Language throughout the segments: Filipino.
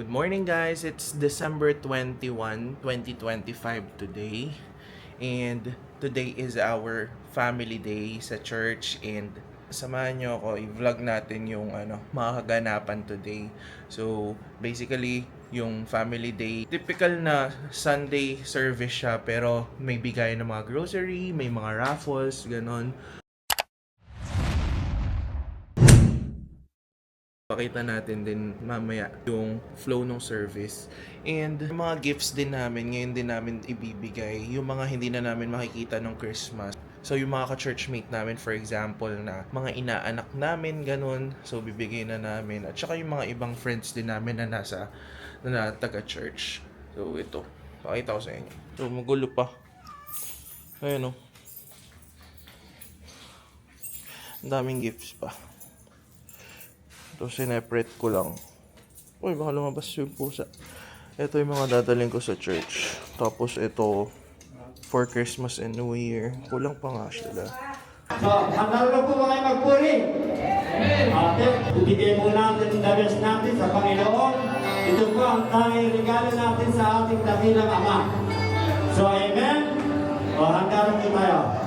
Good morning guys, it's December 21, 2025 today. And today is our family day sa church and samahan nyo ako, i-vlog natin yung mga kaganapan today. So basically, yung family day, typical na Sunday service siya pero may bigay ng mga grocery, may mga raffles, ganon. Pakita natin din mamaya yung flow ng service. And mga gifts din namin, ngayon din namin ibibigay. Yung mga hindi na namin makikita ng Christmas. So yung mga ka-churchmate namin, for example, na mga inaanak namin, ganun. So bibigay na namin. At saka yung mga ibang friends din namin na na taga-church. So ito, pakita ko sa inyo. So magulo pa. Ayun o. Ang daming gifts pa. Ito, sineprate ko lang. Uy, baka lumabas yung pusa. Ito yung mga dadaling ko sa church. Tapos ito, for Christmas and New Year. Kulang pa nga sila. So, handa na po ba kayo magpuri? Ate, ibigay mo natin ang dalas natin sa Panginoon. Ito po ang tanging regalo natin sa ating dakilang Ama. So, amen? O, handa na po tayo.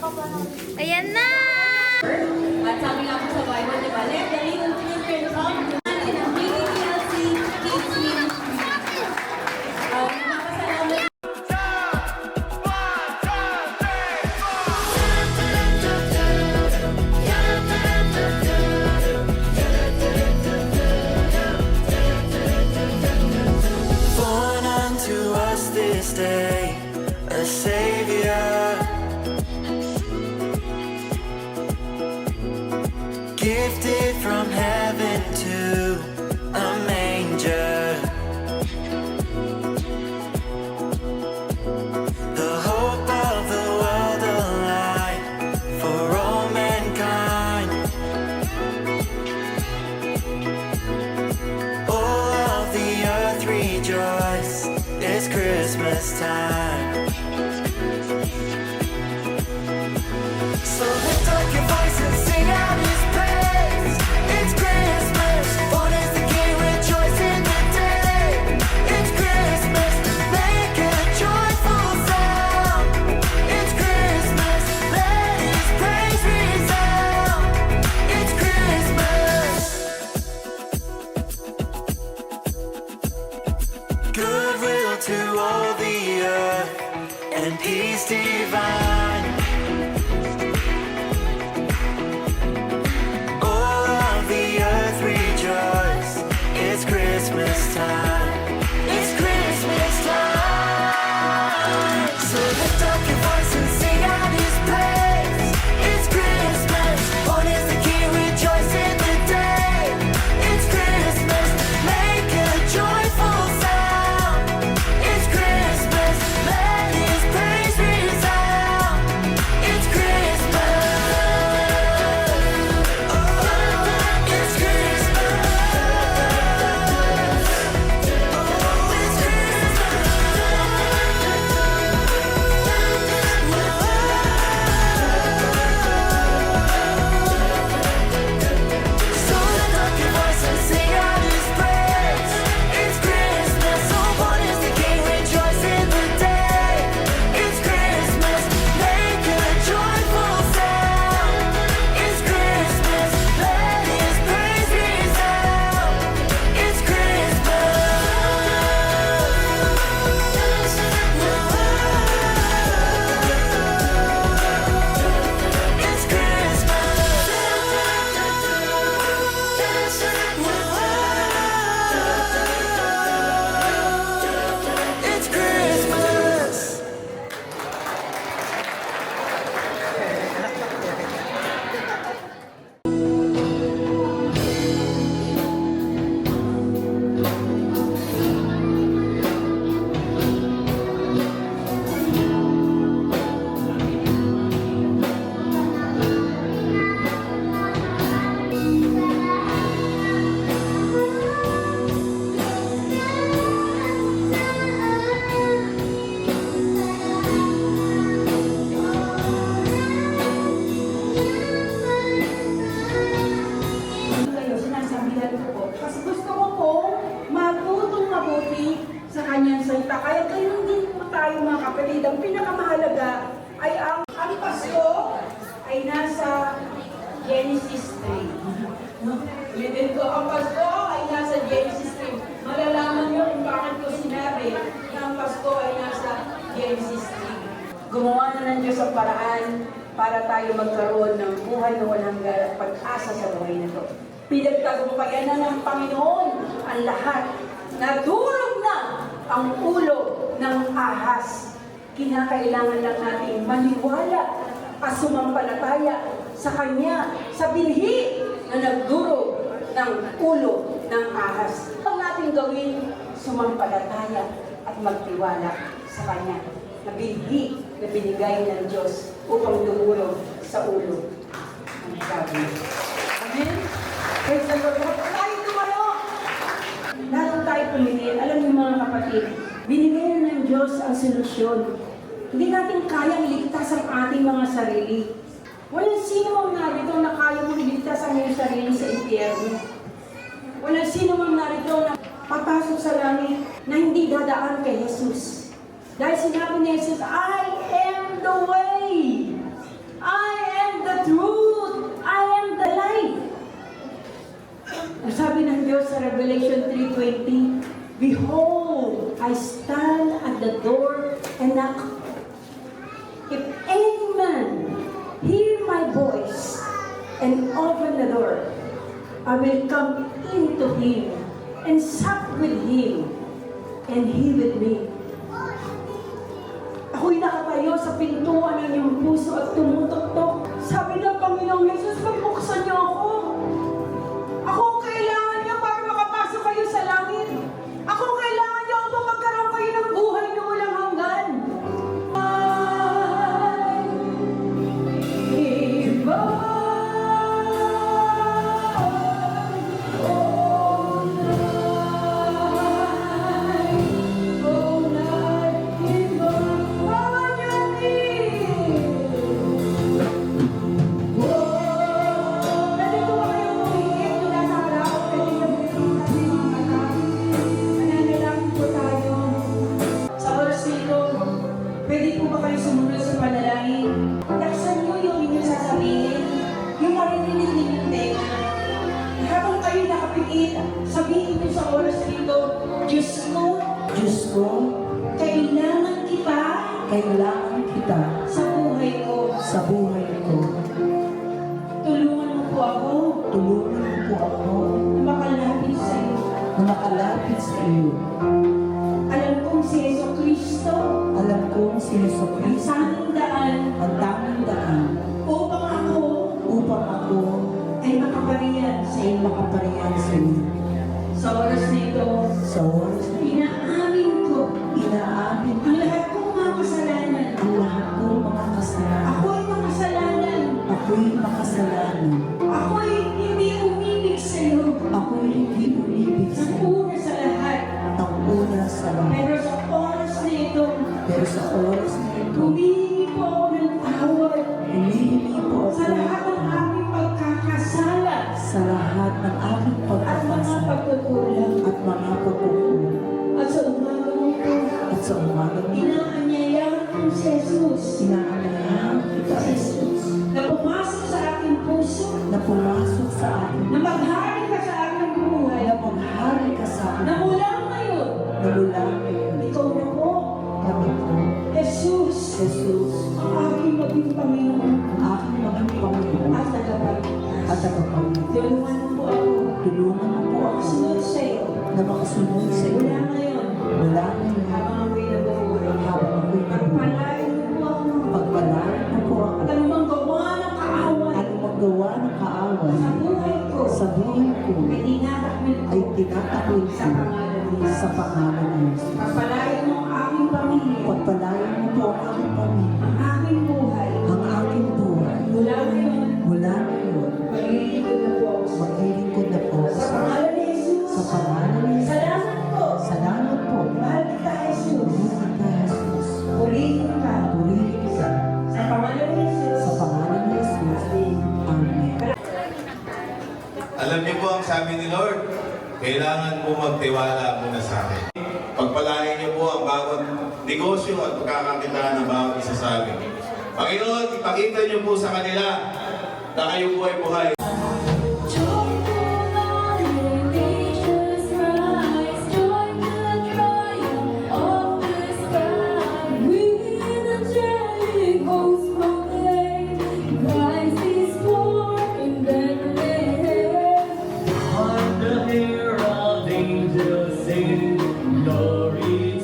Ayan na! At sabi nga po sa Bible, di ba? Let the little children come in ang BBLC Kids Ministry. Napasalamat Born unto us this day a Savior, gifted from heaven to a manger. The hope of the world, a light for all mankind. All of the earth rejoice, it's Christmas time. So lift up your voice and sing out His praise. It's Christmas, born is the King, rejoice in the day. It's Christmas, make a joyful sound. It's Christmas, let His praise resound. It's Christmas. Goodwill to all the earth and peace divine. All of the earth rejoice, it's Christmas time. It's Christmas time. So lift up your voice and sing out His praise. It's Christmas, born is the King, rejoice in the day. It's Christmas, make a joyful sound. It's Christmas, let His praise resound. It's Christmas. Oh, it's Christmas. Oh, it's Christmas. So lift up your voice and sing out His praise. It's Christmas, so born is the King, rejoice in the day. It's Christmas, make a joyful sound. It's Christmas, let His praise resound. It's Christmas. It's Christmas. It's Christmas. kayo, sinasabihan ko po. Kasi gusto ko po matutong mabuti sa kanyang salita. Kaya ganun din po tayo mga kapatid. Ang pinakamahalaga ay ang Pasko ay nasa Genesis 3. Ulitin ko, ang Pasko ay nasa Genesis 3. Malalaman niyo kung bakit ko sinabi na ang Pasko ay nasa Genesis 3. Gumawa na ng Diyos ang paraan para tayo magkaroon ng buhay na walang hanggan at pag-asa sa buhay na ito. Pinagtagumpayan na ng Panginoon ang lahat. Nadurog na ang ulo ng ahas. Kinakailangan lang natin maniwala at sumampalataya sa Kanya, sa binhi na nagdurog ng ulo ng ahas. Ang natin gawin, sumampalataya at magtiwala sa Kanya na binhi na binigay ng Diyos upang dumurog sa ulo ng sabi. Amen? Praise the Lord. Tayo tumalo! Lalo tayo pumili. Alam niyo mga kapatid, binigay ng Diyos ang solusyon. Hindi natin kayang iligtas ang ating mga sarili. Walang sino mang narito na kaya mong iligtas ang iyong sarili sa impyerno. Walang sino mang narito na papasok sa langit na hindi dadaan kay Jesus. Dahil sinabi ni Jesus, I am the way. Revelation 3:20, "Behold, I stand at the door and knock. If any man hear my voice and open the door, I will come into him and sup with him, and he with me." Ako'y nakatayo sa pintuan ng iyong puso at tumutok-tok. Sabi ng Panginoong Jesus, "Pagbuksan niyo ako. Ako ang kailangan niyo para makapasok kayo sa langit. Ako ang kailangan niyo upang magkaroon kayo ng buhay na walang hanggan." Pwede po ba kayo sumunod sa panalangin? Laksan niyo yung inyong sasabihin, yung maririnig ninyong tenga. Habang kayo nakapikit, sabihin niyo sa oras dito, Diyos ko, kailangan kita sa buhay ko. Tulungan mo po ako na makalapit sa iyo. Alam kong si Jesucristo ang tanging daan upang ako ay makapariyan sa iyo. Sa oras nito, inaamin ko ang lahat kong mga kasalanan. Ako'y makasalanan. Ako'y hindi umibig sa iyo. Ang una sa lahat. Pero sa oras na ito, humihingi po ako ng tawad sa lahat ng aking pagkakasala at mga pagkukulang. At sa umagang ito, inaanyayahan ko si Jesus na pumasok sa aking puso, na maghari ka sa aking buhay, na mula ngayon, ikaw na po, Jesus, ang aking maging Panginoon at tagapagligtas. Tulungan mo po ako sunod sa iyo. Mula ngayon, habang ako'y nabubuhay. Pagpalain mo po ako. At anumang gawa ng kaaway sa buhay ko, ay tinatakwil ko sa pangalan ng Jesus. Pagpalain mo ang aking pamilya. Ang aking buhay. Mula ngayon, maglilingkod na po ako sa pangalan ni Jesus. Salamat po. Mahal kita, Jesus. Purihin ka. Sa pangalan ni Jesus. Amen. Alam niyo po ang sabi ni Lord, kailangan po magtiwala muna sa akin. Pagpalain niyo po ang bawat negosyo at pagkakakitaan ng bawat isa sa amin. Panginoon, ipakita niyo po sa kanila na kayo po ay buhay. Glory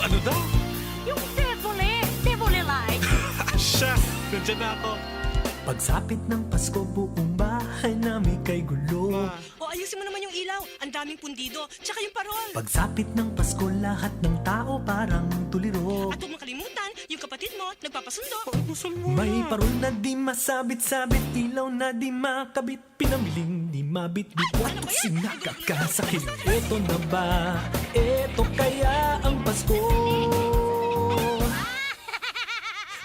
Ano daw? Yung Tevole Light. Siya! Nandiyan na ako. Pagsapit ng Pasko, buong bahay namin kay gulo. O ayusin mo naman yung ilaw. Ang daming pundido. Tsaka yung parol. Pagsapit ng Pasko, lahat ng tao parang tuliro. At huwag makalimutan, yung kapatid mo, nagpapasundo. May parol na di masabit-sabit, ilaw na di makabit, pinamiling di mabit-bit, Ano ba yan? sinakakasakit. Eto na ba? Eto kaya ang Pasko?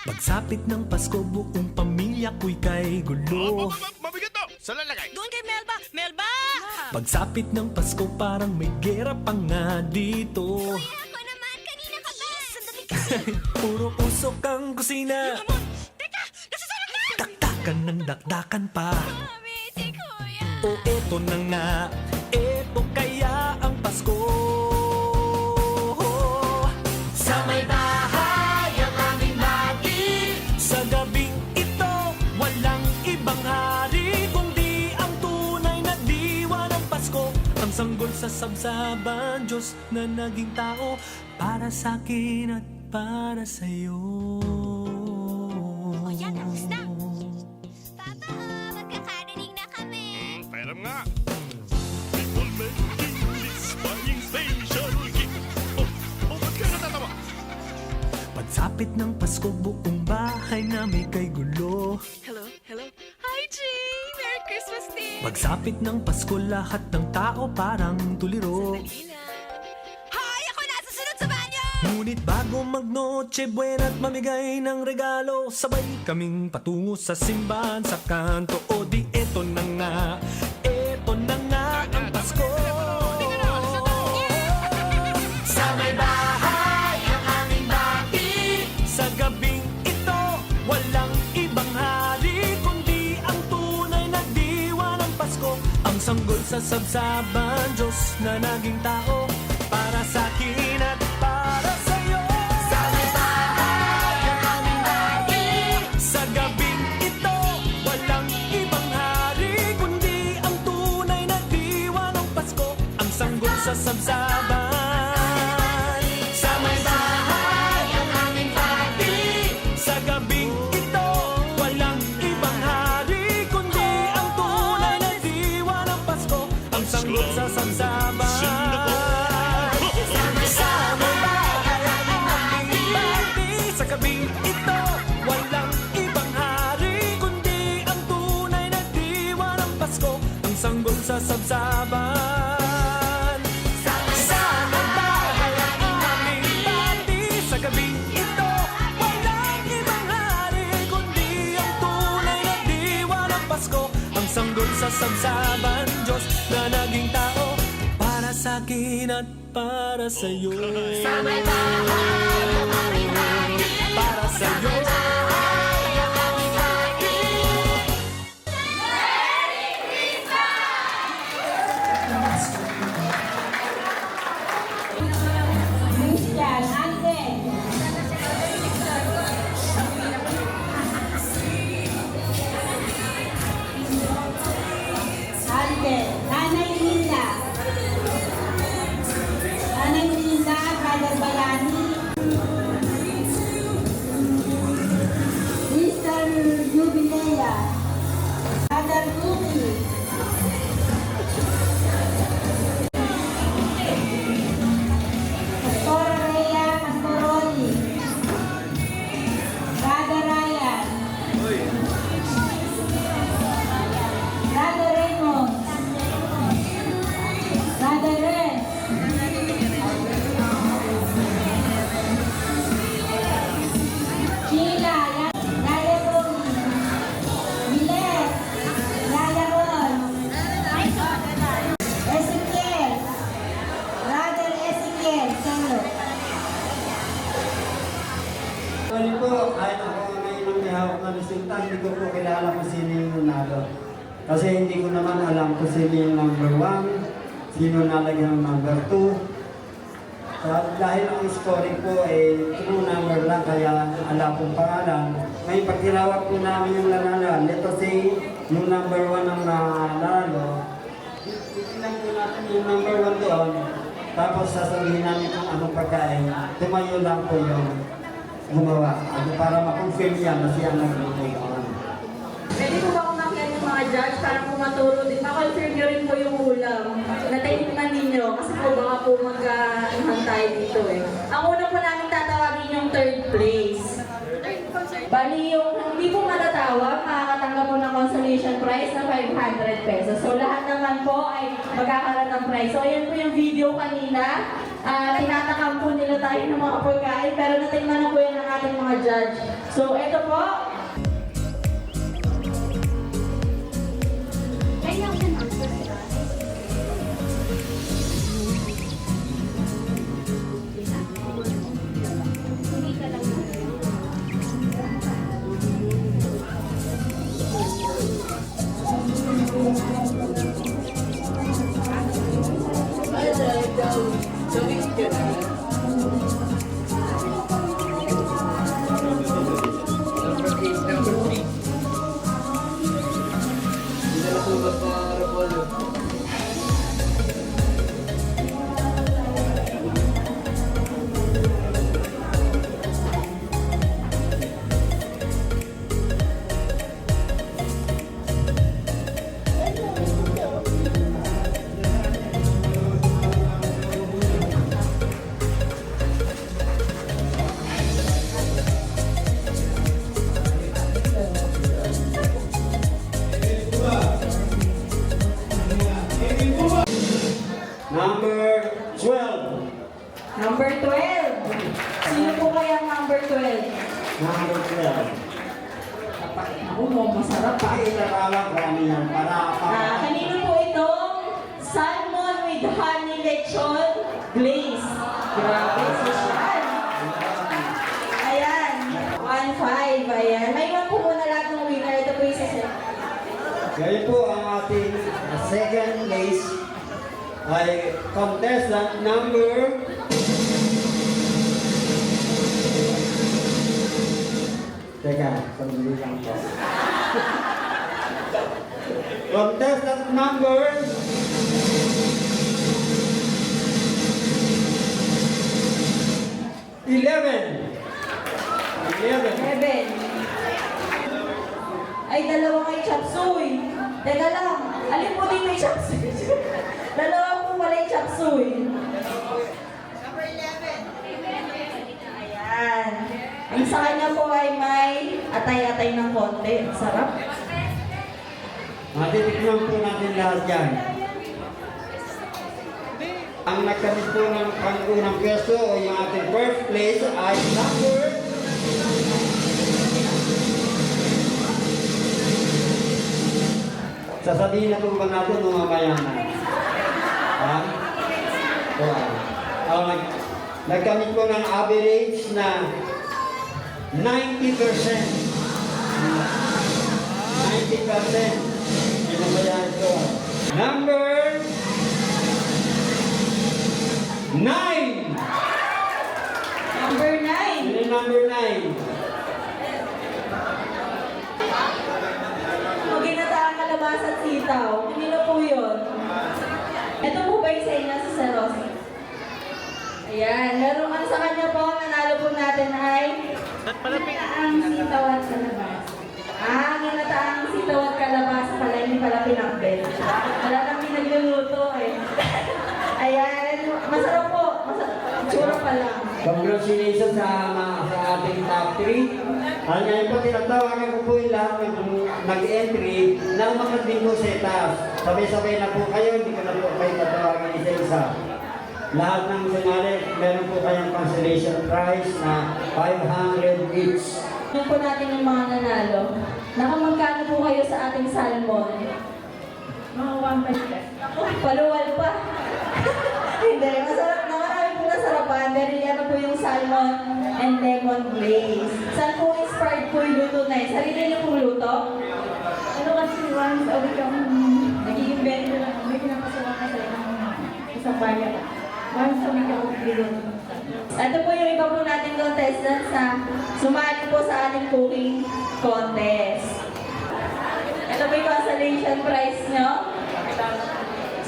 Pagsapit ng Pasko, buong pamilya ko'y kay gulo. Mabigat to! Saan lalagay? Doon kay Melba. Melba! Pagsapit ng Pasko, parang may gera pa nga dito. Ako naman, kanina ka ba? Sandali ka. Puro usok ang kusina, Amon! Teka! Nasasarang na! dakdakan ng dakdakan pa. Mami, si Kuya. O eto na nga, eto kaya ang Pasko. Sa may bahay ang aming bati, sa gabing ito walang ibang hari, kundi ang tunay na diwa ng Pasko. Ang sanggol sa sabsaban, Diyos na naging tao, para sa akin at para sa'yo. O yan, tapos na. Papa, magkakarinig na kami. Pairam nga. People making this buying station. Ba't kayo natatawa? Pagsapit ng Pasko, buong bahay namin kay gulo. Hello? Hi, Jane! Merry Christmas din! Pagsapit ng Pasko, lahat ng tao parang tuliro. Hi! Ako nasusunod sa banyo! Ngunit bago mag-Noche Buena at mamigay ng regalo, sabay kaming patungo sa simbahan sa kanto. O di eto na nga ang Pasko. Sa may bahay ang aming bati, sa gabing ito walang ibang hari, kundi ang tunay na diwa ng Pasko. Ang sanggol sa sabsaban, Diyos na naging tao, para sa akin at para sa'yo. Sa may bahay ang aming bati, sa gabing ito walang ibang hari, kundi ang tunay na diwa ng Pasko. Ang sanggol sa sabsaban. Sa may bahay ang aming bati, sa gabing ito walang ibang hari, kundi ang tunay na diwa ng Pasko. Ang sanggol sa sabsaban. Sa may bahay ang aming bati, sa gabing ito walang ibang hari, kundi ang tunay na diwa ng Pasko. Ang sanggol sa sabsaban. Sa may bahay ang aming bati, sa gabing ito walang ibang hari, kundi ang tunay na diwa ng Pasko. Ang sanggol sa sabsaban, Diyos na naging tao, para sa akin at para sa'yo. Sa may bahay ang aming bati, para sa'yo. Christian, ate. Ate, Nanay Linda. Nanay Linda, Brother Bayani. Mr. Jubilea. Brother Cookie. Pastor Rhea Pastoroli. Brother Ryan. Brother Raymond. Brother Ren. Sheila. Yaya Romy. Milet. Yaya Ron. Ezekiel. Brother Ezekiel. Salo. Sorry po, kahit ako ngayon ang may hawak na resulta, hindi ko po kilala kung sino yung nanalo. Kasi hindi ko naman alam kung sino yung number 1, sino nalagyan ng number 2. Dahil ang scoring po ay true number lang, kaya alam pong pangalan. Ngayon, pag tinawag po namin yung nanalo, let us say, yung number 1 ang nanalo, titignan po natin yung number 1 doon. Tapos sasabihin namin kung anong pagkain. Tumayo lang po yung gumawa. Para ma-confirm yan na siya nag-make on. Pwede po ba umakyat yung mga judge para po maturo din? Ma-confirm nyo rin po yung ulam. Natingnan ninyo kasi po baka po mag-anuhan tayo dito eh. Ang una po namin tatawagin yung third place. Bali yung hindi po matatawag, makakatanggap po ng consolation prize na 500 pesos. So lahat naman po ay magkakaroon ng prize. So ayan po yung video kanina. Tinatakam po nila tayo ng mga pagkain pero natingnan na po yan ng ating mga judge. So ito po. Number 12. Number 12. Sino po kaya ang number 12? Number 12. Ako mo, masarap pa. Pakilala ko kami yan para Kanino po itong salmon with honey lechon glaze? Grabe, social. Ayan, 1-5. Ayan. May iwan po muna lahat ng winner. Ito po yung sasya. Ngayon po ang ating second place ay contestant number Teka, sandali lang po. Contestant number 11. 7. Ay, dalawa kay chop suey. Teka lang, alin po dito yung chop suey? Dalawa po pala yung chop suey. Number 11. Ayan. Ang sa kanya po ay may atay-atay ng konti. Sarap. Matitikman po natin lahat yan. Ang nagkamit po ng pang-unang pwesto o yung ating first place ay number sasabihin na po ba natin nung mamaya na? Ha? Nagkamit po ng average na 90%. 90%. Yun ang bayan ko. Number 9. Number 9. Yun ang number 9. Maginataang kalabasa at sitaw. Kanino po yun? Ito po ba yung sa inyo sa Saros? Ayan. Laro ang sa kanya po, ang nanalo po natin ay ginataang sitaw at kalabasa. Ginataang sitaw at kalabasa pala, hindi pala pinakbel. Wala nang pinagluluto eh. Ayan. Masarap po. Tsura pa lang. Congratulations sa ating top 3. Ngayon po, tinatawagan ko po yung lahat ng nag-entry na umakat din po sa itaas. Sabay-sabay na po kayo, hindi ko na po kayo tatawagin isa-isa. Lahat ng sumali, meron po kayong consolation prize na 500 each. Yung po natin yung mga nanalo. Nakamagkano po kayo sa ating salmon? Mga 1.5 left. Paluwal pa. Hindi, masarap na. Marami po nasarapan. Dahil yan po yung salmon and lemon glaze. Saan po inspired po yung luto na yun? Sarili niyo pong luto? Ano kasi once a week ang nagiging bento lang. May pinapasukan ka sa isang bayan. Once a week ako niluto. Ito po yung iba po nating contestant sa sumali po sa ating cooking contest. Ito po yung consolation prize nyo.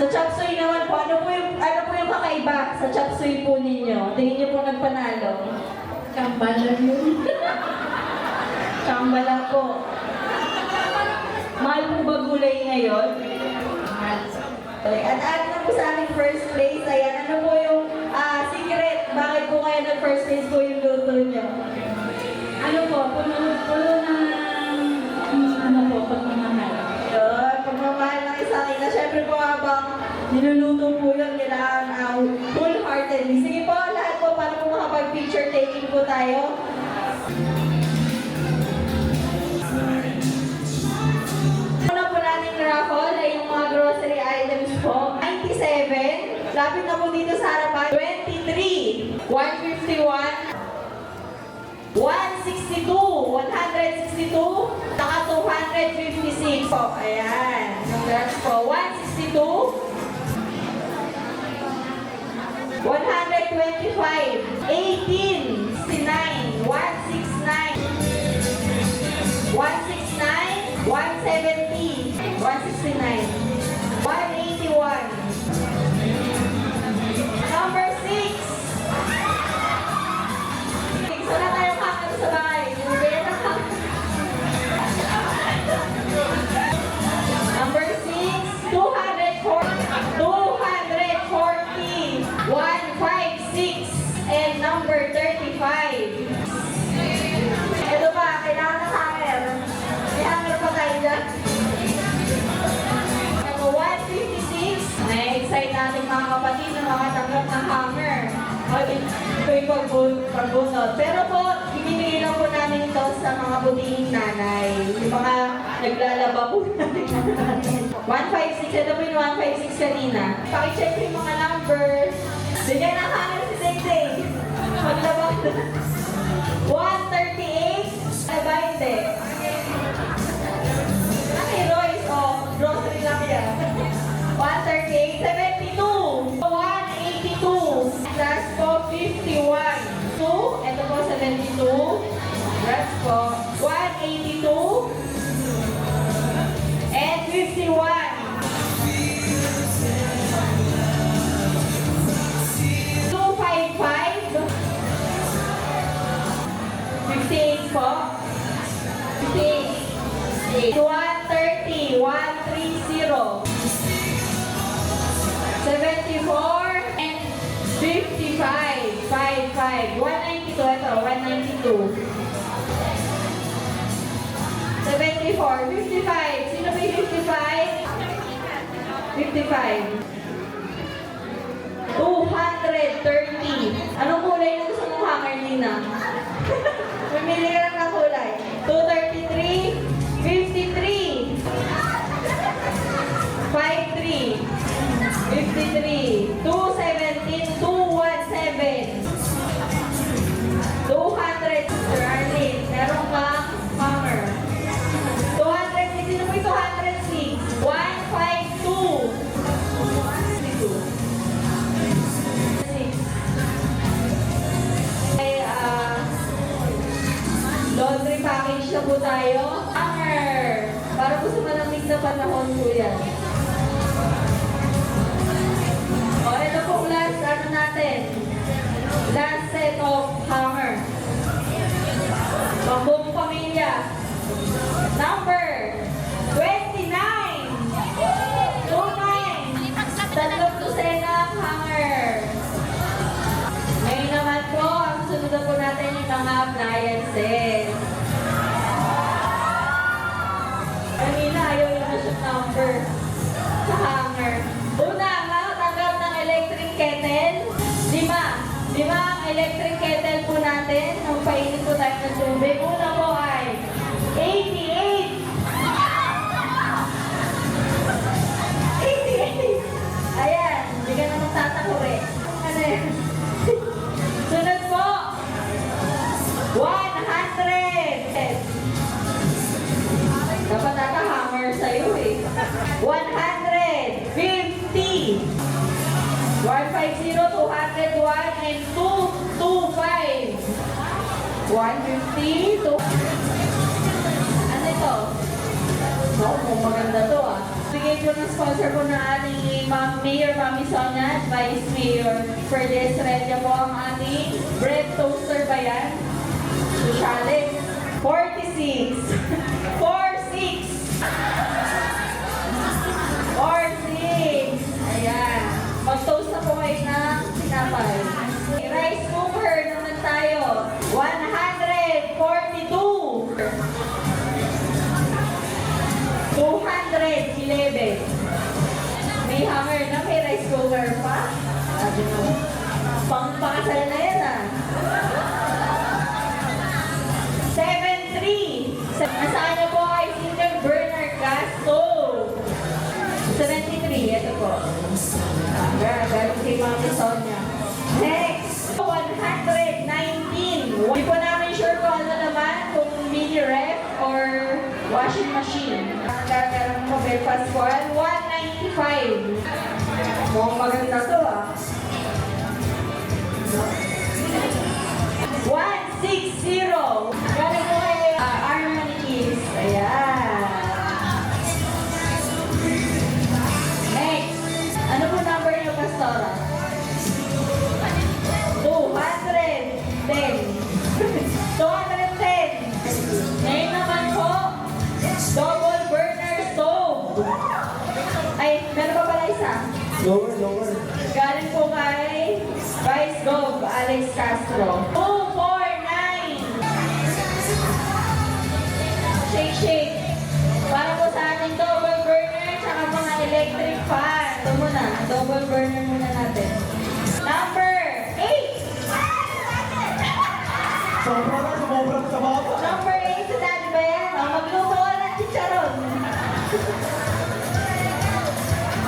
Sa chop suey naman po, ano po yung kakaiba sa chop suey po ninyo? Tingin niyo po nagpanalo? Kambalan yun. Kambalan po. Mahal po ba gulay ngayon? Mahal. At na po sa aming first place, ayan, ano po yung secret? Bakit po kayo nag-first place po yung luto niyo? Ano po, puno ng pagmamahal. Yun, pagmamahal ng isang ina. Siyempre po habang niluluto po yun, kailangan full-heartedly. Sige po, lahat po, para po makapag-picture taking po tayo. Una po natin raffle ay yung mga grocery items po. 97, lapit na po dito sa harapan. 23, 151, 162, 162, saka 256 po. Ayan. Congrats po. 162, 125, 18, 69, 169, 169, 170, 169, 181, number 6. Wala tayong kakalo sa bahay. Bibigyan na kami. Number 6, 240, 156, and number 35. Ito pa, kailangan ng hanger. May hanger pa tayo dyan. Number 156, na-excite natin mga kapatid na makatanggap ng hanger. Ito yung pagbunot. Pero po, ibibigay lang po namin ito sa mga butihing nanay. Yung mga naglalaba po natin. 156, ito po yung 156 kanina. Pakicheck po yung mga numbers. Bigyan ng hanger si Ding. Maglabang na. 138, ba hindi? Ay, Royce, grocery lang yan. 138, 72, 182, last po 51, 2, ito po 72, last po 182, and 51. 255, 58 po, 58, 130, 130, 74 and 55, 55, 192, ito, 192. 74, 55, sino ba yung 55? 55. 230. Anong kulay na gusto mong hanger, Nina? Mamili ka lang ng kulay. 233, 53, 53, 53, 217, 217, 200, Sir Arlene, meron kang hammer. 206, sino po yung 206? 152, 152. Okay, laundry package na po tayo. Hammer! Para po sa malamig na panahon po yan. O, ito po last, natin. Last set of hammer. Pambuong pamilya. Number 29. 29. Tatlong dosena ang hanger. Ngayon naman po, ang sunod na po natin yung mga appliances. Kanina, ayaw yung shoot number sa hanger. Una, makatanggap ng electric kettle. 5 ang electric kettle po natin. Nung painit po tayo ng tubig. Una po ay 88. 88. Ayan, hindi ka na magtatakuri. Ano yan? Sunod po, 100. Dapat naka-hammer sa'yo eh. 150. 150, 201, and 225. 150, 2... Ano ito? Oh, maganda to ah. Bigay po ng sponsor po ng ating Mayor Mami Sonia at Vice Mayor Ferdes Redia po ang ating bread toaster ba yan? Sociales. 46. 46. 46. Ayan. Mag-toast na po kayo ng sinapay. Rice cooker naman tayo. 142. 211. May hammer na, may rice cooker pa. Sabi mo, pang-pakasal na yan ah. 73. Nasaan na po ay single burner gas stove. 73, ito po. Galing kay Mami Sonia. Next, 119. Hindi po namin sure kung ano naman, kung mini ref or washing machine. Ang gagawin mo, breakfast po, 195. Mukhang maganda to ah. 160. Galing po kay Armani Kids. Ayan. Next. Ano po number niyo, Pastora? 210. 210. Ngayon naman po, double burner stove. Ay, meron pa pala isa. Lower. Galing po kay Vice Gov Alex Castro. 249. Shake. Para po sa ating double burner tsaka mga electric fan. Ito muna, double burner muna natin. Number 8. Sobrang sa baba. Number 8 sa dati ba yan? O, magluto ka ng chicharon.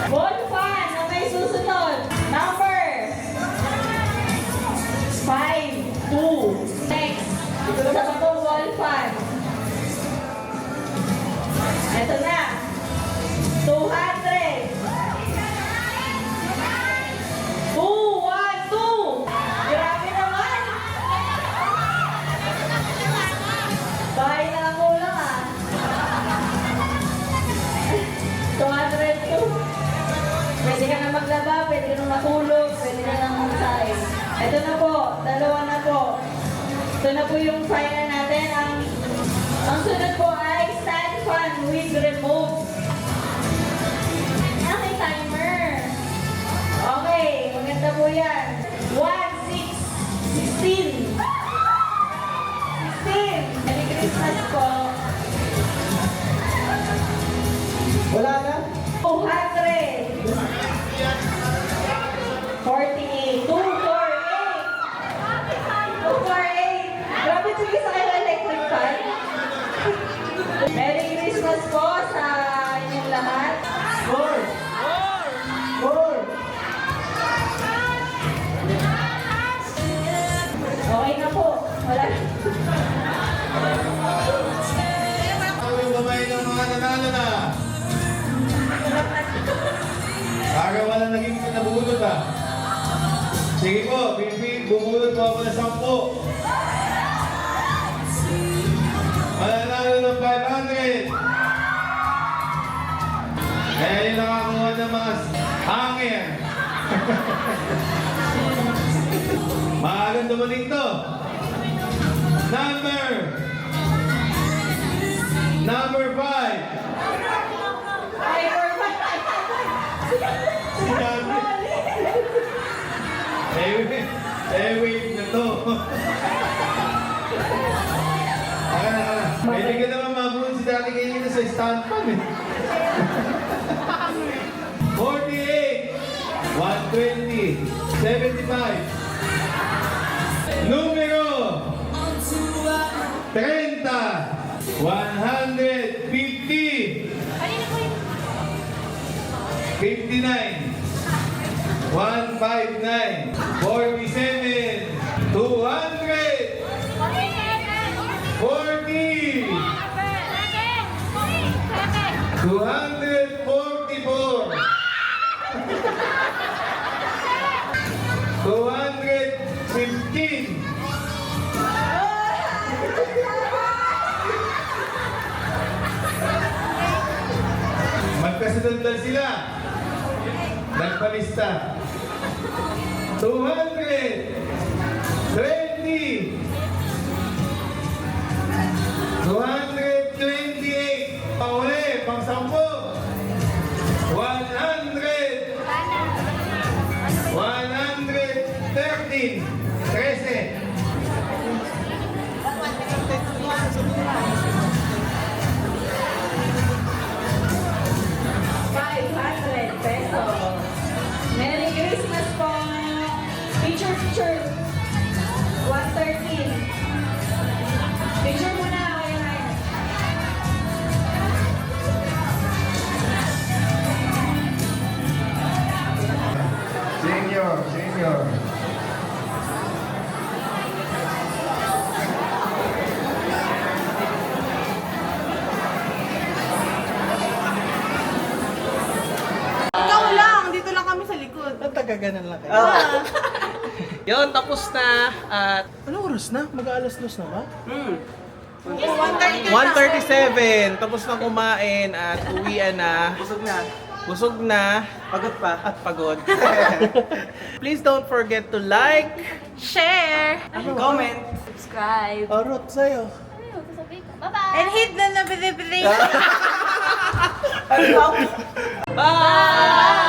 Wall fan na may susunod. Number 5, 2. Next. Isa pa pong wall fan. Ito na. 200. 212. Grabe naman. Bahay na ang ulang ah. 202. Pwede ka na maglaba, pwede ka na matulog, pwede ka na magsain. Ito na po, dalawa na po. Ito na po yung final natin. Ang sunod po ay stand fan with remote. May timer. Okay, maganda po yan. 16. Merry Christmas po. Wala na? 200. 48. 248. 248. Grabe sige sa kayo electric fan. Merry Christmas po sa inyong lahat. 4. Okay na po. Wala na. Ang kamay ng mga nanalo na. Para wala naging nabulot ah. Sige po, bumulot po ako na 10. Mananalo ng 500. Kaya yung nakakuha ng mga hangin. Maagang dumating to. Number 5. Ay, Wait na to. Pwede ka naman mabulot si dati kanina sa stand pan eh. 48, 120, 75. Numero 30, 150, 59, 159, 47, 200, 40, 244, 215, Nagkasunod sila. Nagpalista. 220. 228. Pauli, pang 10. 100. 113. 13. 500 pesos. Merry Christmas po! Picture, picture. 113. Picture muna, Kuya Ryan. Senior. Ikaw lang, dito lang kami sa likod. Tagaganan lang kayo. Yun, tapos na. At anong oras na? Mag-aalas 2 na ba? 1:37. Tapos na kumain at uwian na. Busog na. Pagod pa. At pagod. Please don't forget to like, Share! comment. Subscribe. Arot sa'yo. Ano, sasabihin ko. Bye-bye. And hit the notification. Bye!